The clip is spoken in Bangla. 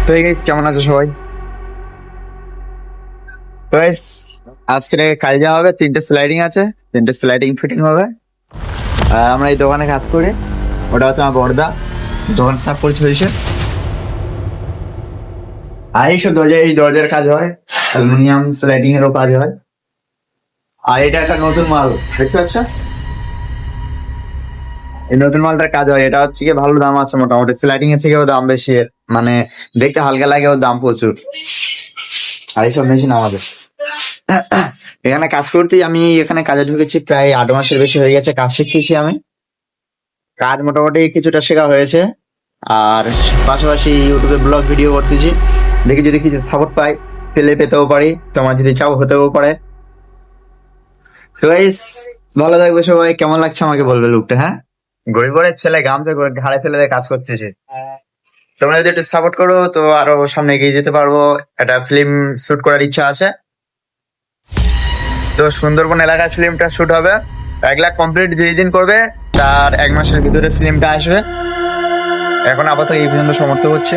তো গাইস কেমন আছো সবাই? তো গাইস আজকে কাজ দেওয়া হবে, 3টে স্লাইডিং আছে, 3টে স্লাইডিং ফিটিং হবে। আর আমরা এই দোকানে কাজ করি। ওটা হচ্ছে আমার বড়দা, দোকান সাফ করে হয়েছে। আর এইসব এই দরজার কাজ হয়, অ্যালুমিনিয়াম স্লাইডিং এরও কাজ হয়। আর এটা একটা নতুন মাল দেখতে পাচ্ছ, এই নতুন মালটার কাজ হয়। এটা হচ্ছে কি ভালো দাম আছে, মোটামুটি স্লাইডিং এর থেকেও দাম বেশি এর, মানে দেখতে হালকা লাগে, ওর দাম প্রচুর। আর এইসব মেশিন আমাদের এখানে কাজ করতে, আমি এখানে কাজে ঢুকেছি প্রায় 8 মাসের বেশি হয়ে গেছে। কাজ শিখতেছি আমি, কাজ মোটামুটি কিছুটা শেখা হয়েছে। আর পাশাপাশি ইউটিউবে ব্লগ ভিডিও করতেছি, দেখি যদি কিছু সাপোর্ট পাই, পেতেও পারি, তোমার যদি চাও হতেও পারে। তো গাইস ভালো থাকবে সবাই। কেমন লাগছে আমাকে বলবে লুকটা? হ্যাঁ, গরিবের ছেলে গামছা করে ঘাড়ে ফেলে দিয়ে কাজ করতেছে। তোমরা যদি একটু সাপোর্ট করো তো আরো সামনে এগিয়ে যেতে পারবো। একটা ফিল্ম শুট করার ইচ্ছা আছে, তো সুন্দরবন এলাকায় ফিল্মটা শুট হবে। 1 লাখ কমপ্লিট যেদিন করবে তার 1 মাসের ভিতরে ফিল্মটা আসবে। এখন আপাতত এই পর্যন্ত সমর্থ হচ্ছে।